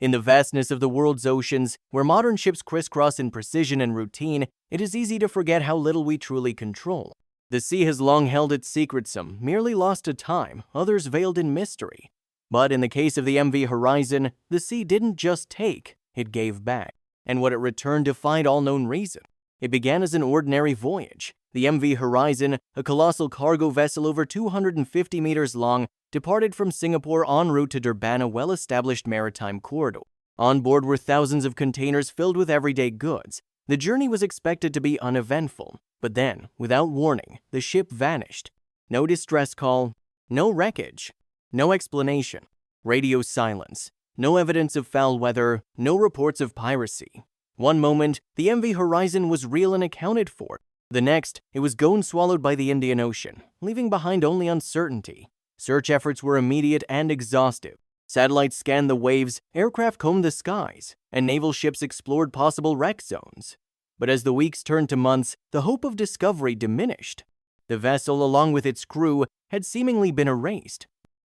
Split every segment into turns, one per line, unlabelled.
In the vastness of the world's oceans, where modern ships crisscross in precision and routine, it is easy to forget how little we truly control. The sea has long held its secrets, some merely lost to time, others veiled in mystery. But in the case of the MV Horizon, the sea didn't just take, it gave back. And what it returned defied all known reason. It began as an ordinary voyage. The MV Horizon, a colossal cargo vessel over 250 meters long, departed from Singapore en route to Durban, a well-established maritime corridor. On board were thousands of containers filled with everyday goods. The journey was expected to be uneventful, but then, without warning, the ship vanished. No distress call, no wreckage, no explanation, radio silence, no evidence of foul weather, no reports of piracy. One moment, the MV Horizon was real and accounted for. The next, it was gone swallowed by the Indian Ocean, leaving behind only uncertainty. Search efforts were immediate and exhaustive. Satellites scanned the waves, aircraft combed the skies, and naval ships explored possible wreck zones. But as the weeks turned to months, the hope of discovery diminished. The vessel, along with its crew, had seemingly been erased.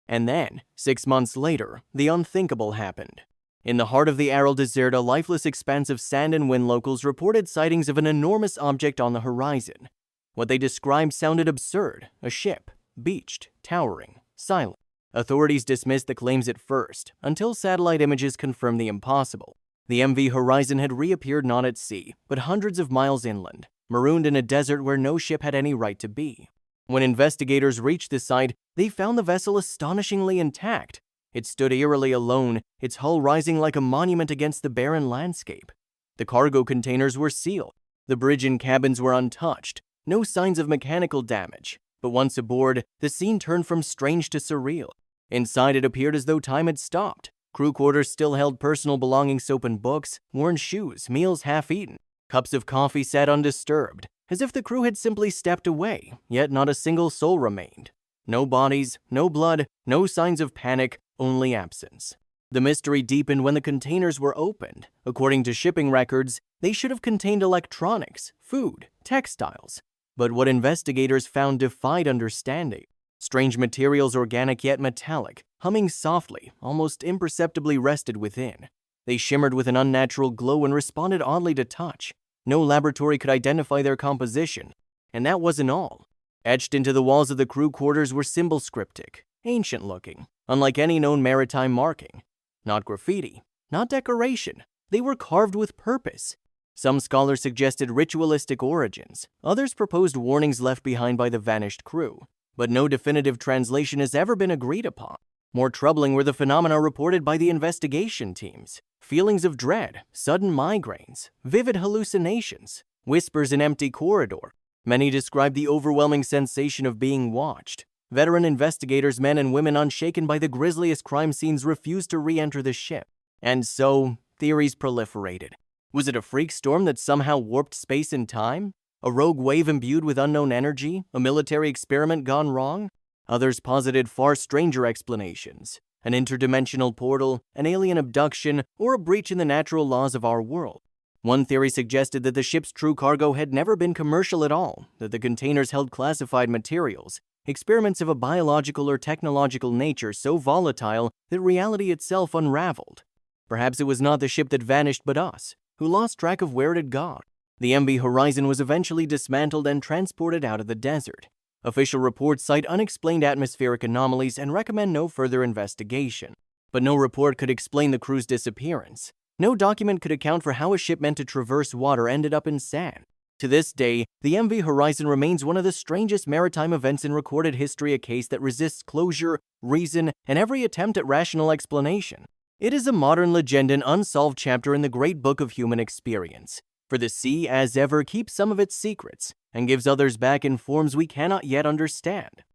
And then, 6 months later, the unthinkable happened. In the heart of the Aral Desert, a lifeless expanse of sand and wind, locals reported sightings of an enormous object on the horizon. What they described sounded absurd: a ship, beached, towering, silent. Authorities dismissed the claims at first, until satellite images confirmed the impossible. The MV Horizon had reappeared not at sea, but hundreds of miles inland, marooned in a desert where no ship had any right to be. When investigators reached the site, they found the vessel astonishingly intact. It stood eerily alone, its hull rising like a monument against the barren landscape. The cargo containers were sealed. The bridge and cabins were untouched. No signs of mechanical damage. But once aboard, the scene turned from strange to surreal. Inside, it appeared as though time had stopped. Crew quarters still held personal belongings, soap and books, worn shoes, meals half-eaten. Cups of coffee sat undisturbed, as if the crew had simply stepped away, yet not a single soul remained. No bodies, no blood, no signs of panic, only absence. The mystery deepened when the containers were opened. According to shipping records, they should have contained electronics, food, textiles. But what investigators found defied understanding. Strange materials, organic yet metallic, humming softly, almost imperceptibly, rested within. They shimmered with an unnatural glow and responded oddly to touch. No laboratory could identify their composition. And that wasn't all. Etched into the walls of the crew quarters were symbols, cryptic, ancient-looking, unlike any known maritime marking. Not graffiti, not decoration. They were carved with purpose. Some scholars suggested ritualistic origins. Others proposed warnings left behind by the vanished crew. But no definitive translation has ever been agreed upon. More troubling were the phenomena reported by the investigation teams. Feelings of dread, sudden migraines, vivid hallucinations, whispers in empty corridor. Many described the overwhelming sensation of being watched. Veteran investigators, men and women unshaken by the grisliest crime scenes, refused to re-enter the ship. And so, theories proliferated. Was it a freak storm that somehow warped space and time? A rogue wave imbued with unknown energy? A military experiment gone wrong? Others posited far stranger explanations. An interdimensional portal, an alien abduction, or a breach in the natural laws of our world. One theory suggested that the ship's true cargo had never been commercial at all, that the containers held classified materials, experiments of a biological or technological nature so volatile that reality itself unraveled. Perhaps it was not the ship that vanished but us, who lost track of where it had gone. The MV Horizon was eventually dismantled and transported out of the desert. Official reports cite unexplained atmospheric anomalies and recommend no further investigation. But no report could explain the crew's disappearance. No document could account for how a ship meant to traverse water ended up in sand. To this day, the MV Horizon remains one of the strangest maritime events in recorded history, a case that resists closure, reason, and every attempt at rational explanation. It is a modern legend, an unsolved chapter in the great book of human experience. For the sea, as ever, keeps some of its secrets and gives others back in forms we cannot yet understand.